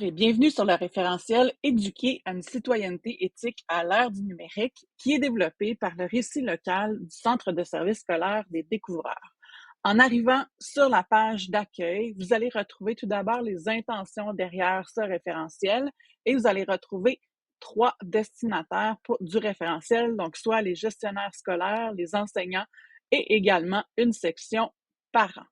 Bonjour et bienvenue sur le référentiel Éduquer à une citoyenneté éthique à l'ère du numérique qui est développé par le récit local du Centre de services scolaires des découvreurs. En arrivant sur la page d'accueil, vous allez retrouver tout d'abord les intentions derrière ce référentiel et vous allez retrouver trois destinataires du référentiel, donc soit les gestionnaires scolaires, les enseignants et également une section parents.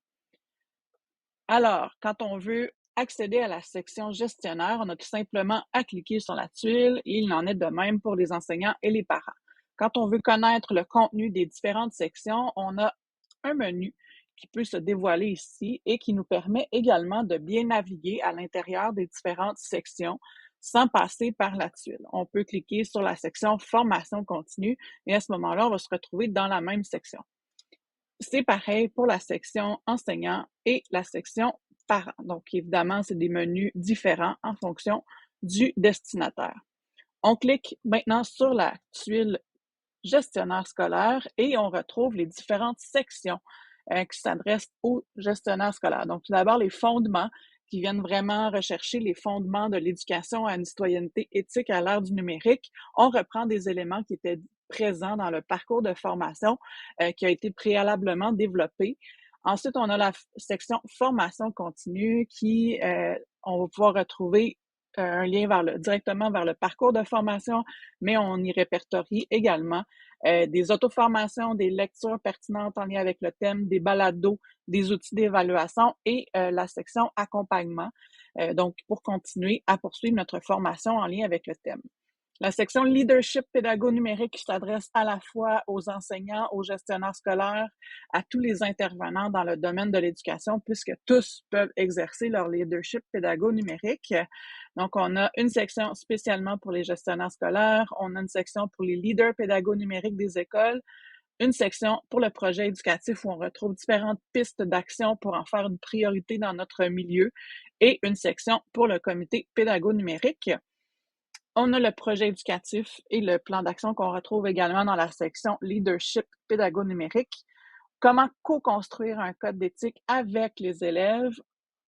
Alors, quand on veut accéder à la section gestionnaire, on a tout simplement à cliquer sur la tuile et il en est de même pour les enseignants et les parents. Quand on veut connaître le contenu des différentes sections, on a un menu qui peut se dévoiler ici et qui nous permet également de bien naviguer à l'intérieur des différentes sections sans passer par la tuile. On peut cliquer sur la section formation continue et à ce moment-là, on va se retrouver dans la même section. C'est pareil pour la section enseignants et la section parents. Donc, évidemment, c'est des menus différents en fonction du destinataire. On clique maintenant sur la tuile gestionnaire scolaire et on retrouve les différentes sections qui s'adressent aux gestionnaires scolaires. Donc, tout d'abord, les fondements qui viennent vraiment rechercher les fondements de l'éducation à une citoyenneté éthique à l'ère du numérique. On reprend des éléments qui étaient présents dans le parcours de formation qui a été préalablement développé. Ensuite, on a la section formation continue qui, on va pouvoir retrouver un lien directement vers le parcours de formation, mais on y répertorie également des auto-formations, des lectures pertinentes en lien avec le thème, des balados, des outils d'évaluation et la section accompagnement, donc pour continuer à poursuivre notre formation en lien avec le thème. La section leadership pédago-numérique qui s'adresse à la fois aux enseignants, aux gestionnaires scolaires, à tous les intervenants dans le domaine de l'éducation, puisque tous peuvent exercer leur leadership pédago-numérique. Donc, on a une section spécialement pour les gestionnaires scolaires, on a une section pour les leaders pédago-numériques des écoles, une section pour le projet éducatif où on retrouve différentes pistes d'action pour en faire une priorité dans notre milieu et une section pour le comité pédago-numérique. On a le projet éducatif et le plan d'action qu'on retrouve également dans la section leadership pédago-numérique. Comment co-construire un code d'éthique avec les élèves.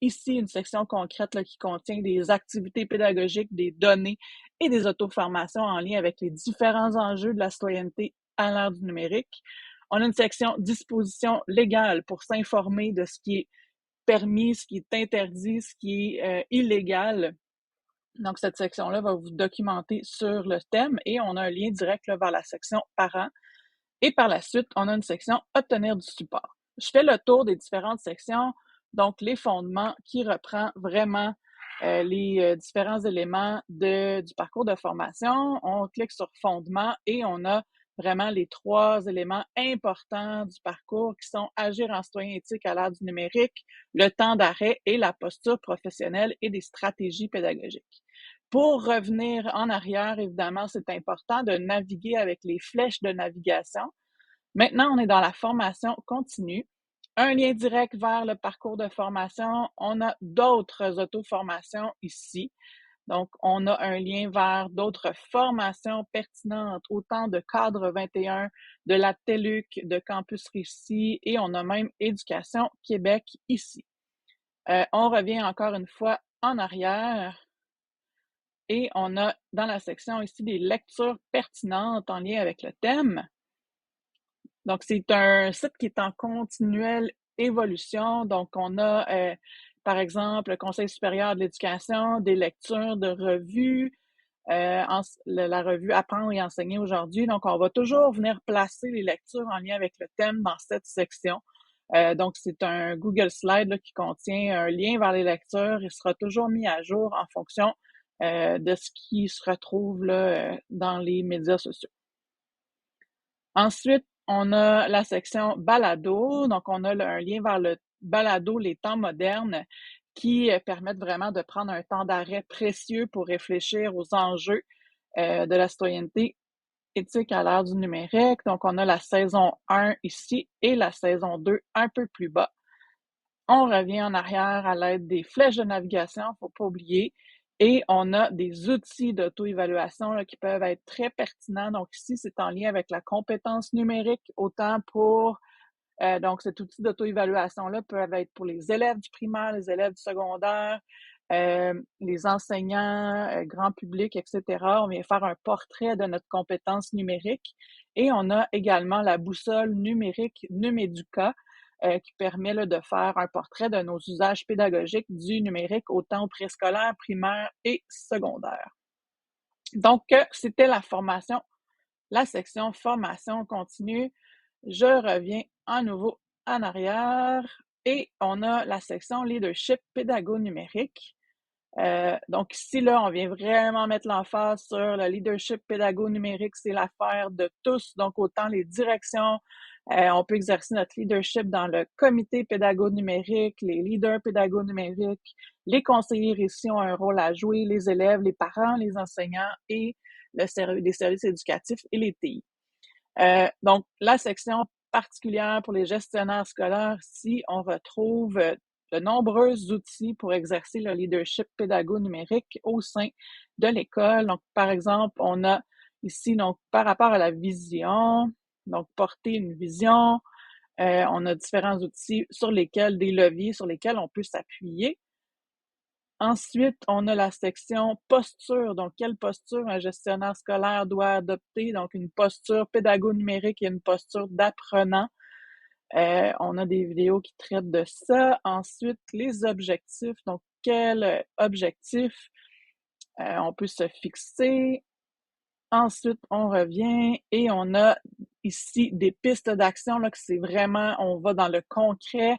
Ici, une section concrète là, qui contient des activités pédagogiques, des données et des auto-formations en lien avec les différents enjeux de la citoyenneté à l'ère du numérique. On a une section dispositions légales pour s'informer de ce qui est permis, ce qui est interdit, ce qui est illégal. Donc, cette section-là va vous documenter sur le thème et on a un lien direct là, vers la section parents. Et par la suite, on a une section obtenir du support. Je fais le tour des différentes sections, donc les fondements qui reprend vraiment les différents éléments du parcours de formation. On clique sur fondement et on a vraiment les trois éléments importants du parcours qui sont agir en citoyen éthique à l'ère du numérique, le temps d'arrêt et la posture professionnelle et des stratégies pédagogiques. Pour revenir en arrière, évidemment, c'est important de naviguer avec les flèches de navigation. Maintenant, on est dans la formation continue. Un lien direct vers le parcours de formation. On a d'autres auto-formations ici. Donc, on a un lien vers d'autres formations pertinentes, autant de Cadre 21, de la TELUC, de Campus Réussi, et on a même Éducation Québec ici. On revient encore une fois en arrière et on a dans la section ici des lectures pertinentes en lien avec le thème. Donc, c'est un site qui est en continuelle évolution. Donc, on a, par exemple, le Conseil supérieur de l'éducation, des lectures de revues, la revue Apprendre et enseigner aujourd'hui. Donc, on va toujours venir placer les lectures en lien avec le thème dans cette section. Donc, c'est un Google Slide là, qui contient un lien vers les lectures. Il sera toujours mis à jour en fonction de ce qui se retrouve là, dans les médias sociaux. Ensuite, on a la section balado. Donc, on a un lien vers le balado, les temps modernes, qui permettent vraiment de prendre un temps d'arrêt précieux pour réfléchir aux enjeux de la citoyenneté éthique à l'ère du numérique. Donc, on a la saison 1 ici et la saison 2 un peu plus bas. On revient en arrière à l'aide des flèches de navigation, il ne faut pas oublier. Et on a des outils d'auto-évaluation qui peuvent être très pertinents. Donc ici, c'est en lien avec la compétence numérique, autant pour Donc, cet outil d'auto-évaluation-là peut être pour les élèves du primaire, les élèves du secondaire, les enseignants, grand public, etc. On vient faire un portrait de notre compétence numérique et on a également la boussole numérique Numéduca qui permet là, de faire un portrait de nos usages pédagogiques du numérique autant au préscolaire, primaire et secondaire. Donc, c'était la section formation continue. Je reviens à nouveau en arrière et on a la section leadership pédago-numérique. Donc ici, là, on vient vraiment mettre l'emphase sur le leadership pédago-numérique. C'est l'affaire de tous, donc autant les directions. On peut exercer notre leadership dans le comité pédago-numérique, les leaders pédago-numériques, les conseillers ici ont un rôle à jouer, les élèves, les parents, les enseignants et les services éducatifs et les TI. Donc, la section particulière pour les gestionnaires scolaires, ici, on retrouve de nombreux outils pour exercer le leadership pédago-numérique au sein de l'école. Donc, par exemple, on a ici, donc, par rapport à la vision, donc, porter une vision, on a différents outils des leviers sur lesquels on peut s'appuyer. Ensuite, on a la section posture. Donc, quelle posture un gestionnaire scolaire doit adopter? Donc, une posture pédago-numérique et une posture d'apprenant. On a des vidéos qui traitent de ça. Ensuite, les objectifs. Donc, quel objectif on peut se fixer? Ensuite, on revient et on a ici des pistes d'action, là, que c'est vraiment, on va dans le concret.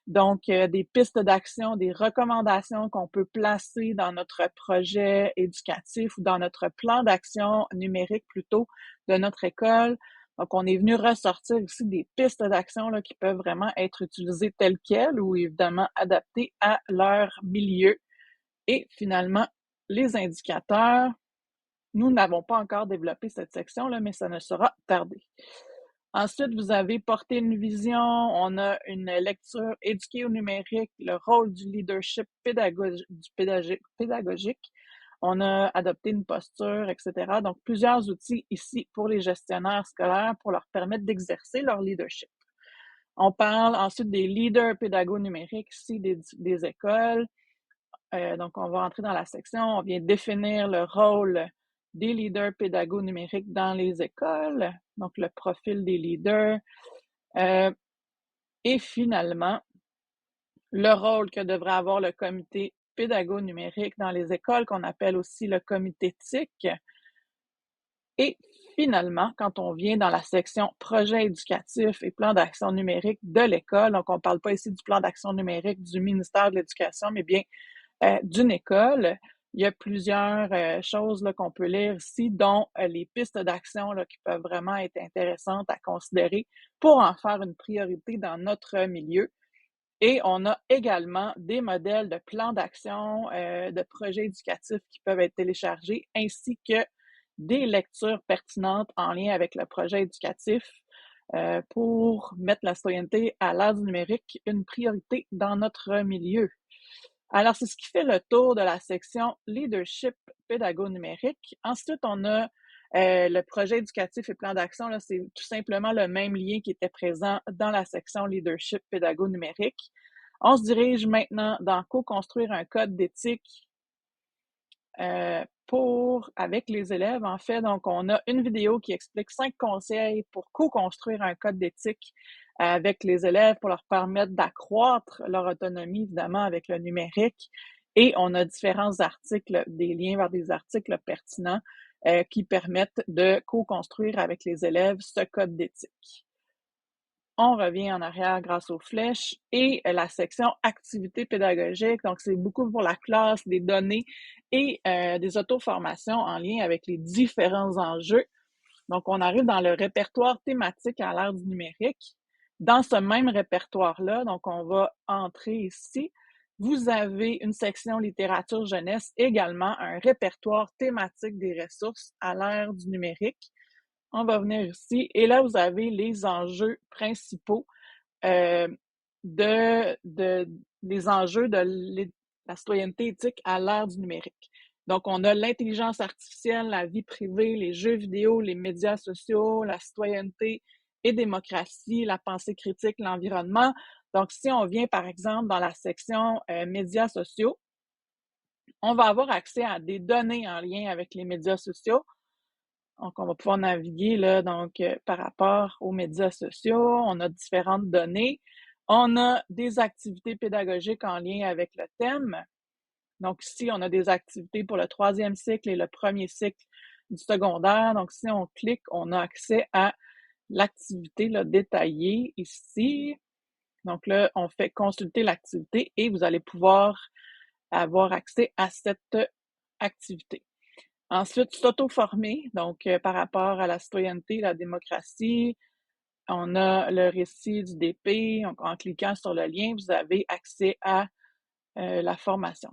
Donc, des pistes d'action, des recommandations qu'on peut placer dans notre projet éducatif ou dans notre plan d'action numérique plutôt de notre école. Donc, on est venu ressortir ici des pistes d'action là, qui peuvent vraiment être utilisées telles quelles ou évidemment adaptées à leur milieu. Et finalement, les indicateurs. Nous n'avons pas encore développé cette section-là, mais ça ne sera tardé. Ensuite, vous avez porté une vision, on a une lecture éduquée au numérique, le rôle du leadership pédagogique. On a adopté une posture, etc. Donc, plusieurs outils ici pour les gestionnaires scolaires pour leur permettre d'exercer leur leadership. On parle ensuite des leaders pédago-numériques ici des écoles. Donc, on va entrer dans la section, on vient définir le rôle des leaders pédago-numériques dans les écoles, donc le profil des leaders. Et finalement, le rôle que devrait avoir le comité pédago-numérique dans les écoles, qu'on appelle aussi le comité éthique. Et finalement, quand on vient dans la section projet éducatif et plan d'action numérique de l'école, donc on ne parle pas ici du plan d'action numérique du ministère de l'Éducation, mais bien d'une école. Il y a plusieurs choses là, qu'on peut lire ici, dont les pistes d'action là, qui peuvent vraiment être intéressantes à considérer pour en faire une priorité dans notre milieu. Et on a également des modèles de plans d'action, de projets éducatifs qui peuvent être téléchargés, ainsi que des lectures pertinentes en lien avec le projet éducatif pour mettre la citoyenneté à l'ère du numérique une priorité dans notre milieu. Alors, c'est ce qui fait le tour de la section leadership pédago-numérique. Ensuite, on a le projet éducatif et plan d'action. Là, c'est tout simplement le même lien qui était présent dans la section leadership pédago-numérique. On se dirige maintenant dans co-construire un code d'éthique avec les élèves, en fait. Donc, on a une vidéo qui explique 5 conseils pour co-construire un code d'éthique avec les élèves pour leur permettre d'accroître leur autonomie, évidemment, avec le numérique. Et on a différents articles, des liens vers des articles pertinents qui permettent de co-construire avec les élèves ce code d'éthique. On revient en arrière grâce aux flèches et la section activités pédagogiques. Donc, c'est beaucoup pour la classe, des données et des auto-formations en lien avec les différents enjeux. Donc, on arrive dans le répertoire thématique à l'ère du numérique. Dans ce même répertoire-là, donc on va entrer ici. Vous avez une section littérature jeunesse, également un répertoire thématique des ressources à l'ère du numérique. On va venir ici et là, vous avez les enjeux principaux les enjeux de la citoyenneté éthique à l'ère du numérique. Donc, on a l'intelligence artificielle, la vie privée, les jeux vidéo, les médias sociaux, la citoyenneté et démocratie, la pensée critique, l'environnement. Donc, si on vient, par exemple, dans la section médias sociaux, on va avoir accès à des données en lien avec les médias sociaux. Donc, on va pouvoir naviguer là, donc, par rapport aux médias sociaux. On a différentes données. On a des activités pédagogiques en lien avec le thème. Donc, ici, on a des activités pour le 3e cycle et le 1er cycle du secondaire. Donc, si on clique, on a accès à l'activité là, détaillée ici. Donc là, on fait consulter l'activité et vous allez pouvoir avoir accès à cette activité. Ensuite, s'auto-former, donc par rapport à la citoyenneté, la démocratie, on a le récit du DP. Donc, en cliquant sur le lien, vous avez accès à la formation.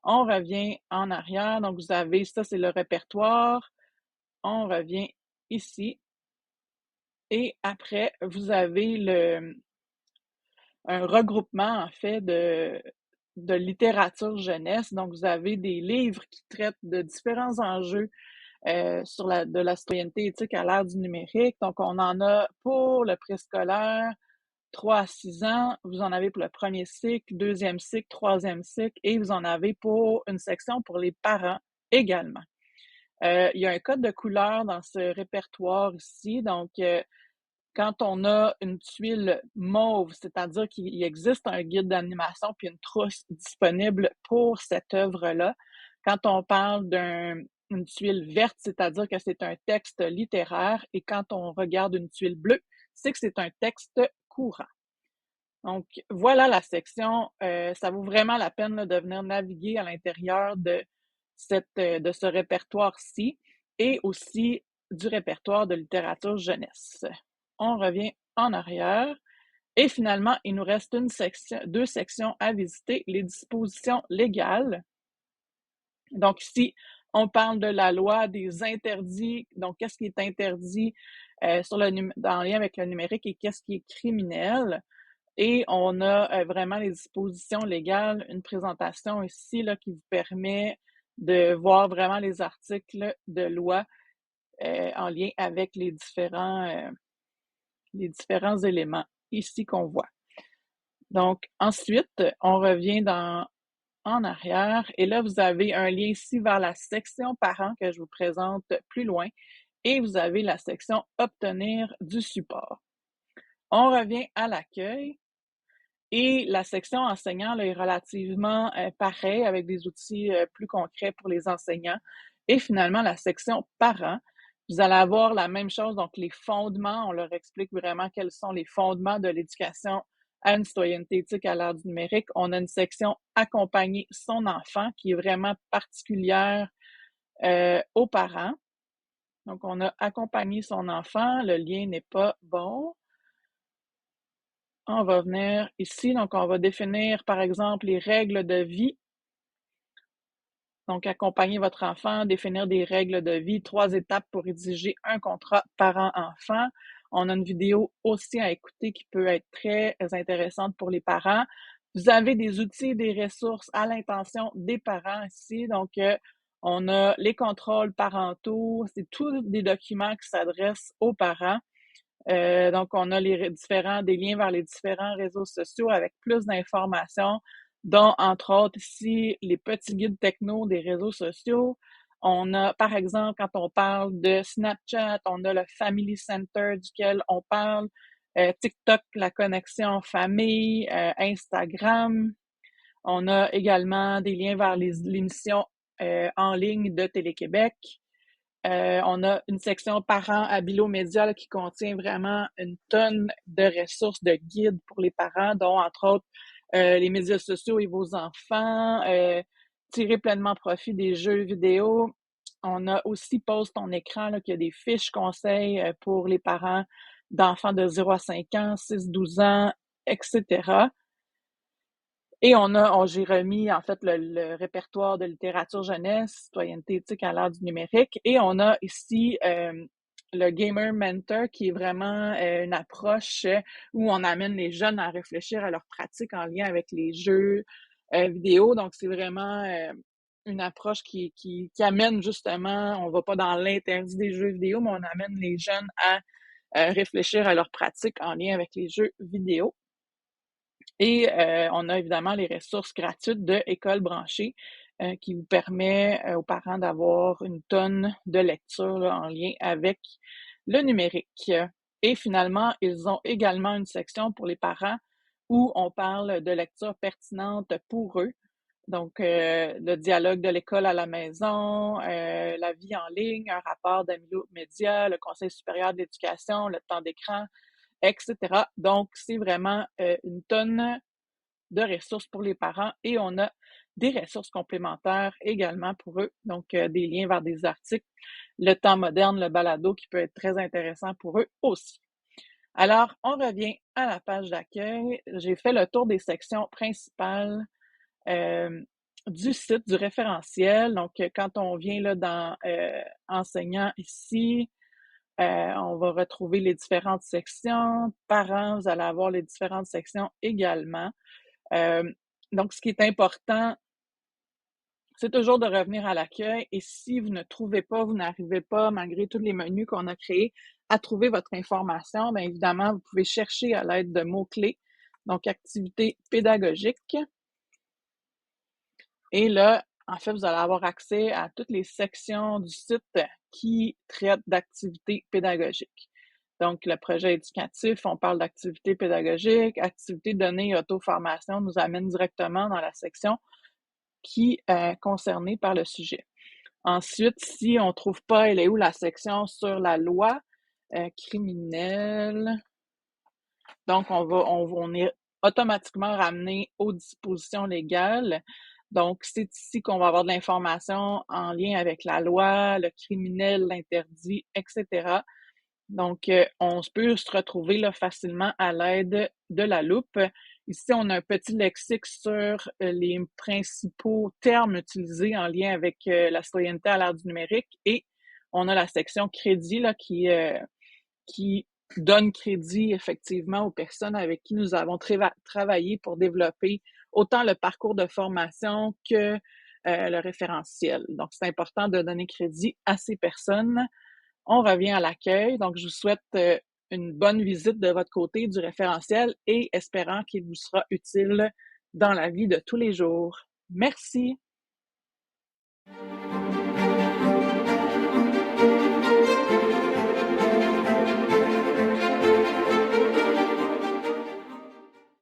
On revient en arrière. Donc, vous avez, ça, c'est le répertoire. On revient ici. Et après, vous avez un regroupement, en fait, de littérature jeunesse. Donc, vous avez des livres qui traitent de différents enjeux de la citoyenneté éthique à l'ère du numérique. Donc, on en a pour le préscolaire, 3 à 6 ans. Vous en avez pour le 1er cycle, 2e cycle, 3e cycle, et vous en avez pour une section pour les parents également. Il y a un code de couleur dans ce répertoire ici. Donc, quand on a une tuile mauve, c'est-à-dire qu'il existe un guide d'animation puis une trousse disponible pour cette œuvre-là. Quand on parle d'une tuile verte, c'est-à-dire que c'est un texte littéraire, et quand on regarde une tuile bleue, c'est que c'est un texte courant. Donc, voilà la section. Ça vaut vraiment la peine là, de venir naviguer à l'intérieur de ce répertoire-ci et aussi du répertoire de littérature jeunesse. On revient en arrière et finalement, il nous reste deux sections à visiter, les dispositions légales. Donc ici, on parle de la loi, des interdits, donc qu'est-ce qui est interdit en lien avec le numérique et qu'est-ce qui est criminel. Et on a vraiment les dispositions légales, une présentation ici là, qui vous permet de voir vraiment les articles de loi en lien avec les différents éléments ici qu'on voit. Donc, ensuite, on revient en arrière et là, vous avez un lien ici vers la section parents que je vous présente plus loin et vous avez la section obtenir du support. On revient à l'accueil. Et la section enseignants là, est relativement pareille, avec des outils plus concrets pour les enseignants. Et finalement, la section parents, vous allez avoir la même chose, donc les fondements, on leur explique vraiment quels sont les fondements de l'éducation à une citoyenneté éthique à l'ère du numérique. On a une section accompagner son enfant qui est vraiment particulière aux parents. Donc, on a accompagné son enfant, le lien n'est pas bon. On va venir ici, donc on va définir par exemple les règles de vie. Donc, accompagner votre enfant, définir des règles de vie, 3 étapes pour rédiger un contrat parent-enfant. On a une vidéo aussi à écouter qui peut être très intéressante pour les parents. Vous avez des outils et des ressources à l'intention des parents ici. Donc, on a les contrôles parentaux. C'est tous des documents qui s'adressent aux parents. Donc, on a des liens vers les différents réseaux sociaux avec plus d'informations, dont, entre autres, ici, les petits guides techno des réseaux sociaux. On a, par exemple, quand on parle de Snapchat, on a le Family Center duquel on parle, TikTok, la connexion famille, Instagram. On a également des liens vers l'émission en ligne de Télé-Québec. On a une section parents à Bilomédia qui contient vraiment une tonne de ressources, de guides pour les parents, dont entre autres les médias sociaux et vos enfants, tirer pleinement profit des jeux vidéo. On a aussi Pose ton écran, là, qui a des fiches conseils pour les parents d'enfants de 0 à 5 ans, 6-12 ans, etc. Et j'ai remis en fait le répertoire de littérature jeunesse, citoyenneté éthique à l'ère du numérique. Et on a ici le Gamer Mentor, qui est vraiment une approche où on amène les jeunes à réfléchir à leurs pratiques en lien avec les jeux vidéo. Donc, c'est vraiment une approche qui amène justement, on va pas dans l'interdit des jeux vidéo, mais on amène les jeunes à réfléchir à leurs pratiques en lien avec les jeux vidéo. Et on a évidemment les ressources gratuites de École branchée qui vous permet aux parents d'avoir une tonne de lecture là, en lien avec le numérique. Et finalement, ils ont également une section pour les parents où on parle de lecture pertinente pour eux. Donc, le dialogue de l'école à la maison, la vie en ligne, un rapport d'Amilo-Média, le Conseil supérieur de l'éducation, le temps d'écran, etc. Donc, c'est vraiment une tonne de ressources pour les parents et on a des ressources complémentaires également pour eux, donc des liens vers des articles, le temps moderne, le balado qui peut être très intéressant pour eux aussi. Alors, on revient à la page d'accueil. J'ai fait le tour des sections principales du site, du référentiel. Donc, quand on vient là dans enseignants ici, on va retrouver les différentes sections. Parents, vous allez avoir les différentes sections également. Donc, ce qui est important, c'est toujours de revenir à l'accueil et si vous ne trouvez pas, vous n'arrivez pas, malgré tous les menus qu'on a créés, à trouver votre information, bien évidemment, vous pouvez chercher à l'aide de mots-clés, donc activités pédagogiques. Et là, en fait, vous allez avoir accès à toutes les sections du site qui traitent d'activités pédagogiques. Donc, le projet éducatif, on parle d'activités pédagogiques, activités données et auto-formation nous amène directement dans la section qui est concernée par le sujet. Ensuite, si on ne trouve pas, elle est où la section sur la loi criminelle? Donc, on est automatiquement ramené aux dispositions légales. Donc, c'est ici qu'on va avoir de l'information en lien avec la loi, le criminel, l'interdit, etc. Donc, on peut se retrouver là, facilement à l'aide de la loupe. Ici, on a un petit lexique sur les principaux termes utilisés en lien avec la citoyenneté à l'ère du numérique et on a la section crédit là, qui donne crédit effectivement aux personnes avec qui nous avons travaillé pour développer autant le parcours de formation que le référentiel. Donc, c'est important de donner crédit à ces personnes. On revient à l'accueil. Donc, je vous souhaite une bonne visite de votre côté du référentiel et espérant qu'il vous sera utile dans la vie de tous les jours. Merci.